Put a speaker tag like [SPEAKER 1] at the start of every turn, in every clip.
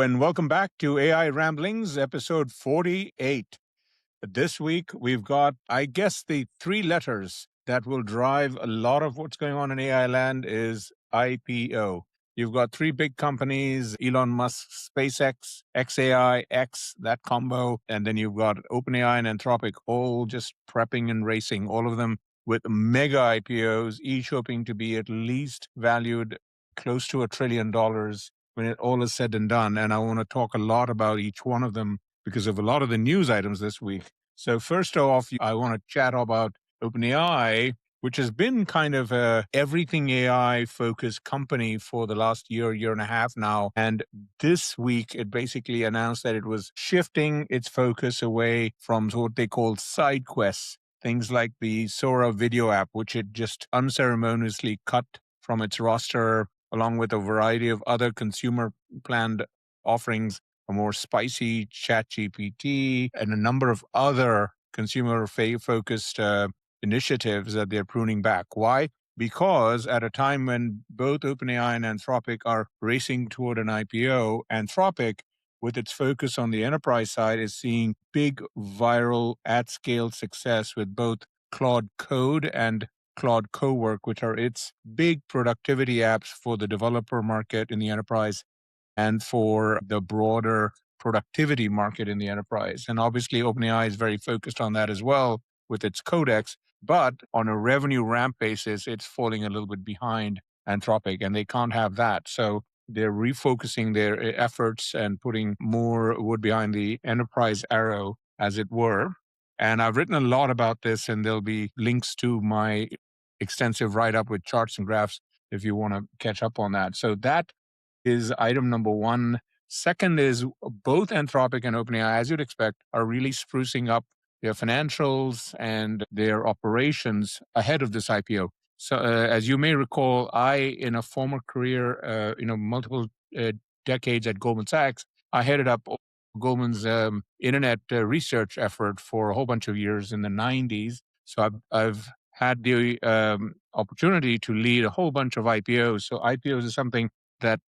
[SPEAKER 1] and welcome back to AI Ramblings, episode 48. This week, we've got, I guess, the three letters that will drive a lot of what's going on in AI land is IPO. You've got three big companies, Elon Musk, SpaceX, XAI, X, that combo, and then you've got OpenAI and Anthropic, all just prepping and racing, all of them with mega IPOs, each hoping to be at least valued close to $1 trillion when it all is said and done. And I want to talk a lot about each one of them because of a lot of the news items this week. So first off, I want to chat about OpenAI, which has been kind of a everything AI focused company for the last year and a half now. And this week, it basically announced that it was shifting its focus away from what they call side quests, things like the Sora video app, which it just unceremoniously cut from its roster, along with a variety of other consumer planned offerings, a more spicy ChatGPT, and a number of other consumer focused initiatives that they're pruning back. Why? Because at a time when both OpenAI and Anthropic are racing toward an IPO, Anthropic, with its focus on the enterprise side, is seeing big viral at-scale success with both Claude Code and Claude Cowork, which are its big productivity apps for the developer market in the enterprise and for the broader productivity market in the enterprise. And obviously, OpenAI is very focused on that as well with its codex. But on a revenue ramp basis, it's falling a little bit behind Anthropic, and they can't have that. So they're refocusing their efforts and putting more wood behind the enterprise arrow, as it were. And I've written a lot about this, and there'll be links to my extensive write-up with charts and graphs if you want to catch up on that. So that is item number one. Second is both Anthropic and OpenAI, as you'd expect, are really sprucing up their financials and their operations ahead of this IPO. So as you may recall, I, in a former career, multiple decades at Goldman Sachs, I headed up Goldman's internet research effort for a whole bunch of years in the 90s. So I've had the opportunity to lead a whole bunch of IPOs. So IPOs is something that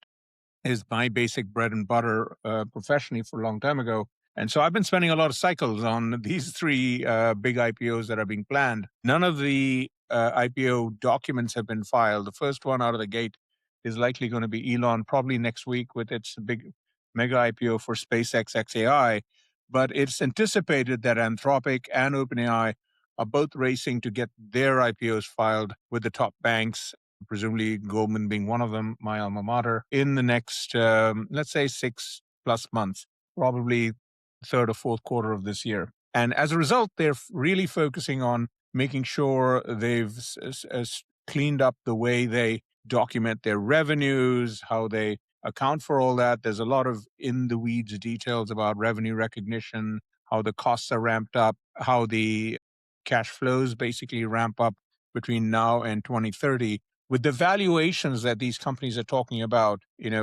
[SPEAKER 1] is my basic bread and butter professionally for a long time ago. And so I've been spending a lot of cycles on these three big IPOs that are being planned. None of the IPO documents have been filed. The first one out of the gate is likely going to be Elon, probably next week with its big mega IPO for SpaceX XAI. But it's anticipated that Anthropic and OpenAI are both racing to get their IPOs filed with the top banks, presumably Goldman being one of them, my alma mater, in the next, let's say, 6+ months, probably third or fourth quarter of this year. And as a result, they're really focusing on making sure they've cleaned up the way they document their revenues, how they account for all that. There's a lot of in-the-weeds details about revenue recognition, how the costs are ramped up, how the cash flows basically ramp up between now and 2030. With the valuations that these companies are talking about,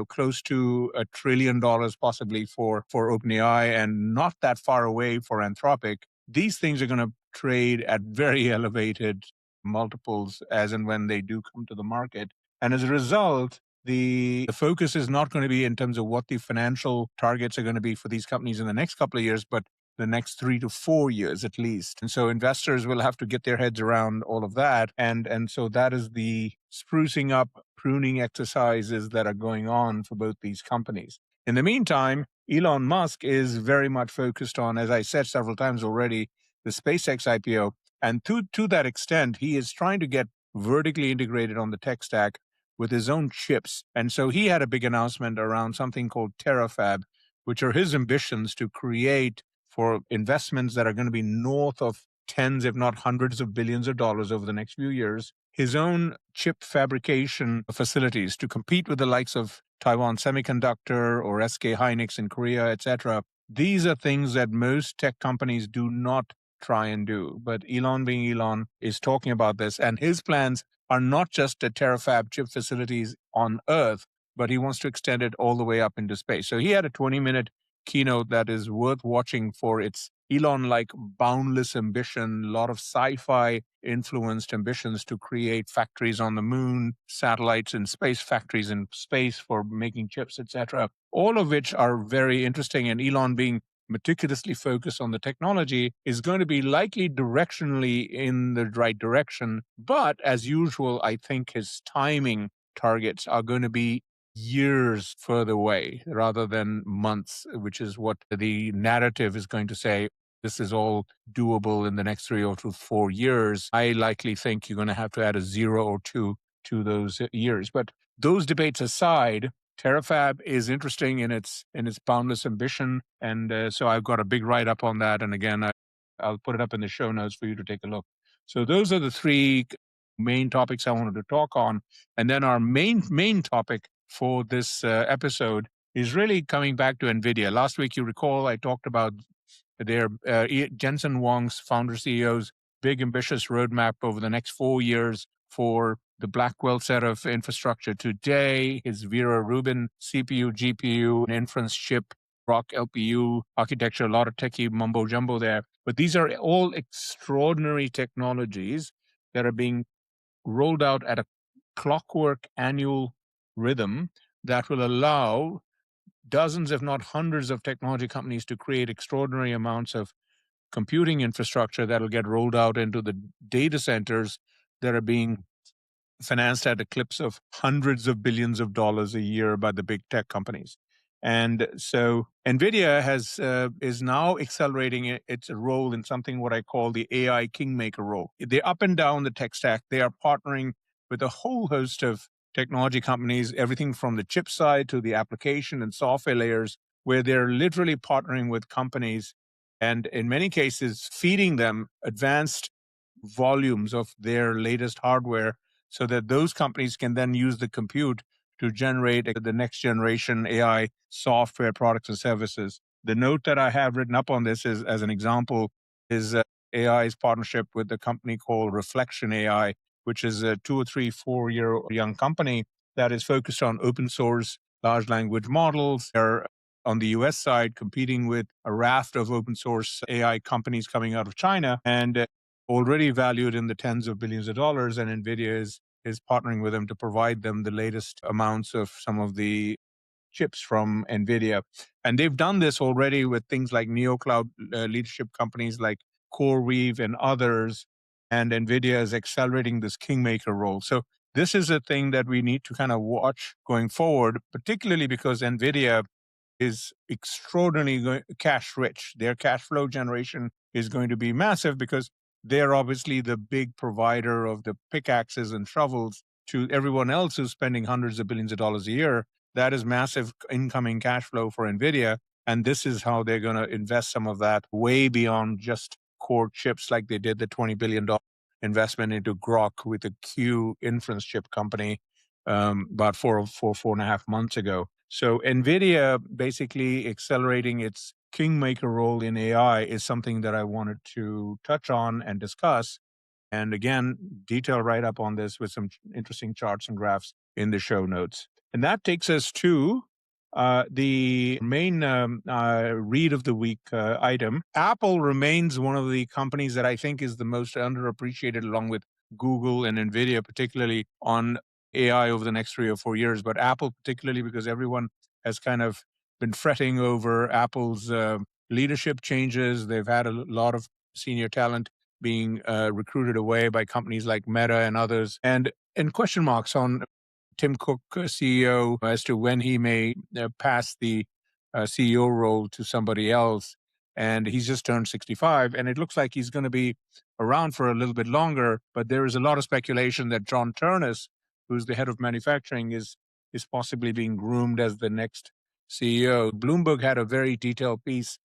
[SPEAKER 1] close to $1 trillion possibly for OpenAI and not that far away for Anthropic, these things are going to trade at very elevated multiples as and when they do come to the market. And as a result, the focus is not going to be in terms of what the financial targets are going to be for these companies in the next couple of years, but the next 3 to 4 years at least. And so investors will have to get their heads around all of that. And so that is the sprucing up, pruning exercises that are going on for both these companies. In the meantime, Elon Musk is very much focused on, as I said several times already, the SpaceX IPO. And to that extent, he is trying to get vertically integrated on the tech stack with his own chips. And so he had a big announcement around something called Terafab, which are his ambitions to create for investments that are going to be north of tens, if not hundreds of billions of dollars over the next few years, his own chip fabrication facilities to compete with the likes of Taiwan Semiconductor or SK Hynix in Korea, etc. These are things that most tech companies do not try and do. But Elon, being Elon, is talking about this. And his plans are not just a Terafab chip facilities on Earth, but he wants to extend it all the way up into space. So he had a 20-minute keynote that is worth watching for its Elon-like boundless ambition, a lot of sci-fi influenced ambitions to create factories on the moon, satellites in space, factories in space for making chips, etc. All of which are very interesting. And Elon being meticulously focused on the technology is going to be likely directionally in the right direction. But as usual, I think his timing targets are going to be years further away rather than months, which is what the narrative is going to say. This is all doable in the next 3 or 4 years. I likely think you're going to have to add a 0 or 2 to those years. But those debates aside, Terafab is interesting in its boundless ambition, and so I've got a big write up on that. And again, I'll put it up in the show notes for you to take a look. So those are the three main topics I wanted to talk on, and then our main topic for this episode is really coming back to Nvidia. Last week, you recall, I talked about their Jensen Huang's founder CEO's big ambitious roadmap over the next 4 years for the Blackwell set of infrastructure today, his Vera Rubin CPU, GPU, and inference chip, Rock LPU architecture, a lot of techie mumbo jumbo there. But these are all extraordinary technologies that are being rolled out at a clockwork annual rhythm that will allow dozens, if not hundreds, of technology companies to create extraordinary amounts of computing infrastructure that will get rolled out into the data centers that are being financed at a clips of hundreds of billions of dollars a year by the big tech companies. And so Nvidia is now accelerating its role in something what I call the AI Kingmaker role. They're up and down the tech stack. They are partnering with a whole host of technology companies, everything from the chip side to the application and software layers, where they're literally partnering with companies and in many cases feeding them advanced volumes of their latest hardware so that those companies can then use the compute to generate the next generation AI software products and services. The note that I have written up on this is, as an example, is AI's partnership with a company called Reflection AI, which is a 2 or 3, 4 year young company that is focused on open source large language models. They're on the US side competing with a raft of open source AI companies coming out of China and already valued in the tens of billions of dollars. And Nvidia is partnering with them to provide them the latest amounts of some of the chips from Nvidia. And they've done this already with things like NeoCloud leadership companies like CoreWeave and others. And Nvidia is accelerating this kingmaker role. So this is a thing that we need to kind of watch going forward, particularly because Nvidia is extraordinarily cash rich. Their cash flow generation is going to be massive because they're obviously the big provider of the pickaxes and shovels to everyone else who's spending hundreds of billions of dollars a year. That is massive incoming cash flow for Nvidia. And this is how they're going to invest some of that way beyond just core chips, like they did the $20 billion investment into Grok with a Q inference chip company about 4.5 months ago. So NVIDIA basically accelerating its kingmaker role in AI is something that I wanted to touch on and discuss. And again, detail write up on this with some interesting charts and graphs in the show notes. And that takes us to the main read of the week item. Apple remains one of the companies that I think is the most underappreciated, along with Google and NVIDIA, particularly on AI over the next 3 or 4 years. But Apple, particularly because everyone has kind of been fretting over Apple's leadership changes. They've had a lot of senior talent being recruited away by companies like Meta and others, and question marks on Tim Cook, CEO, as to when he may pass the CEO role to somebody else. And he's just turned 65, and it looks like he's going to be around for a little bit longer. But there is a lot of speculation that John Ternus, who's the head of manufacturing, is possibly being groomed as the next CEO. Bloomberg had a very detailed piece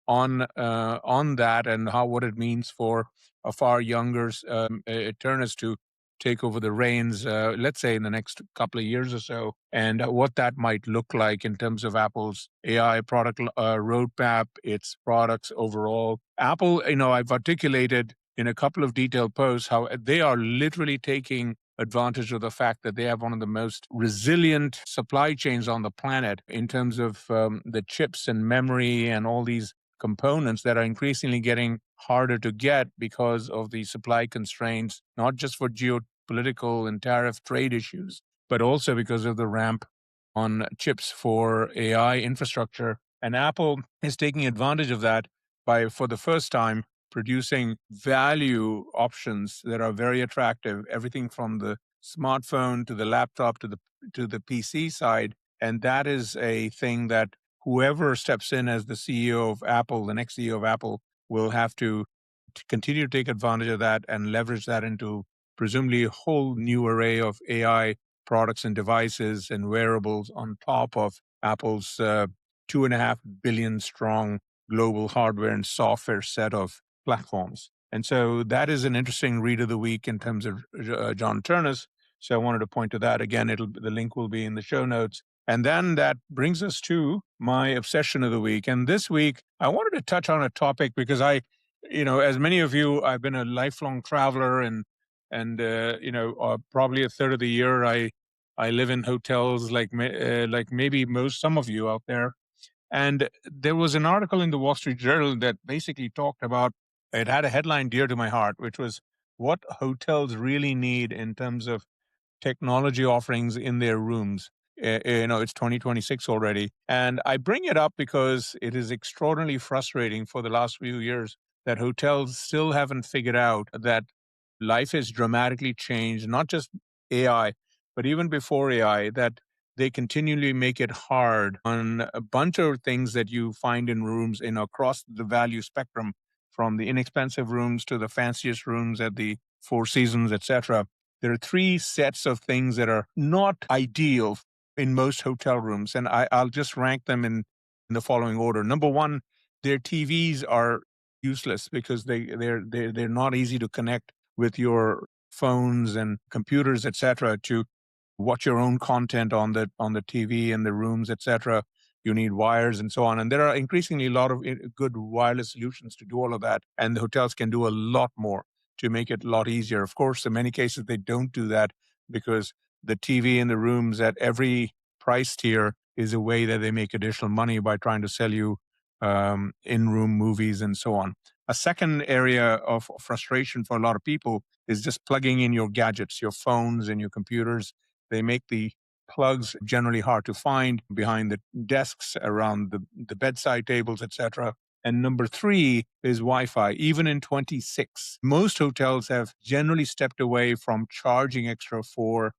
[SPEAKER 1] on that and what it means for a far younger Ternus to take over the reins, let's say in the next couple of years or so, and what that might look like in terms of Apple's AI product roadmap, its products overall. Apple, I've articulated in a couple of detailed posts how they are literally taking advantage of the fact that they have one of the most resilient supply chains on the planet in terms of the chips and memory and all these components that are increasingly getting harder to get because of the supply constraints, not just for geopolitical and tariff trade issues, but also because of the ramp on chips for AI infrastructure. And Apple is taking advantage of that by, for the first time, producing value options that are very attractive, everything from the smartphone to the laptop to the PC side. And that is a thing that whoever steps in as the CEO of Apple, the next CEO of Apple, will have to continue to take advantage of that and leverage that into presumably a whole new array of AI products and devices and wearables on top of Apple's 2.5 billion strong global hardware and software set of platforms. And so that is an interesting read of the week in terms of John Ternus. So I wanted to point to that again. The link will be in the show notes. And then that brings us to my obsession of the week. And this week, I wanted to touch on a topic because as many of you, I've been a lifelong traveler, and probably a third of the year I live in hotels like maybe some of you out there. And there was an article in the Wall Street Journal that basically talked about, it had a headline dear to my heart, which was what hotels really need in terms of technology offerings in their rooms. It's 2026 already. And I bring it up because it is extraordinarily frustrating for the last few years that hotels still haven't figured out that life has dramatically changed, not just AI, but even before AI, that they continually make it hard on a bunch of things that you find in rooms across the value spectrum, from the inexpensive rooms to the fanciest rooms at the Four Seasons, etc. There are three sets of things that are not ideal in most hotel rooms, and I'll just rank them in the following order. Number one, their TVs are useless because they're not easy to connect with your phones and computers, etc., to watch your own content on the TV and the rooms, etc. You need wires and so on, and there are increasingly a lot of good wireless solutions to do all of that, and the hotels can do a lot more to make it a lot easier. Of course, in many cases they don't do that because the TV in the rooms at every price tier is a way that they make additional money by trying to sell you in-room movies and so on. A second area of frustration for a lot of people is just plugging in your gadgets, your phones and your computers. They make the plugs generally hard to find behind the desks, around the bedside tables, etc. And number three is Wi-Fi. Even in 26, most hotels have generally stepped away from charging extra for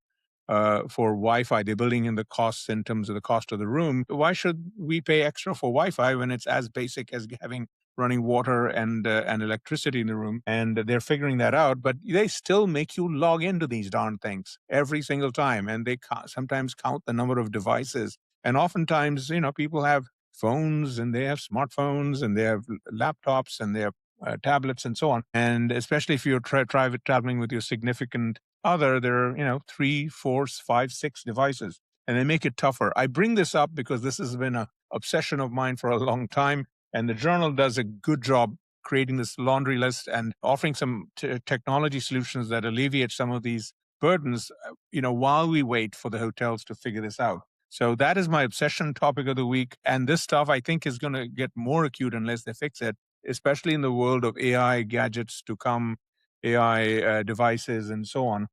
[SPEAKER 1] Wi-Fi. They're building in the costs in terms of the cost of the room. Why should we pay extra for Wi-Fi when it's as basic as having running water and electricity in the room? And they're figuring that out, but they still make you log into these darn things every single time, and they sometimes count the number of devices. And oftentimes, people have phones and they have smartphones and they have laptops and they have tablets and so on. And especially if you're traveling with your significant other, there are 3, 4, 5, 6 devices, and they make it tougher. I bring this up because this has been an obsession of mine for a long time, and the journal does a good job creating this laundry list and offering some technology solutions that alleviate some of these burdens, while we wait for the hotels to figure this out. So that is my obsession topic of the week, and this stuff I think is going to get more acute unless they fix it, especially in the world of AI gadgets to come, AI devices and so on.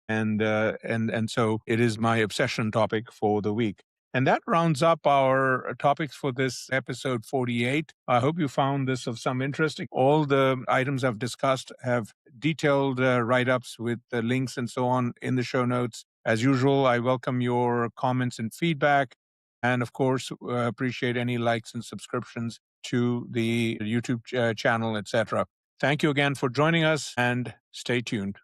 [SPEAKER 1] And so it is my obsession topic for the week. And that rounds up our topics for this episode 48. I hope you found this of some interest. All the items I've discussed have detailed write-ups with the links and so on in the show notes. As usual, I welcome your comments and feedback. And of course, appreciate any likes and subscriptions to the YouTube channel, etc. Thank you again for joining us, and stay tuned.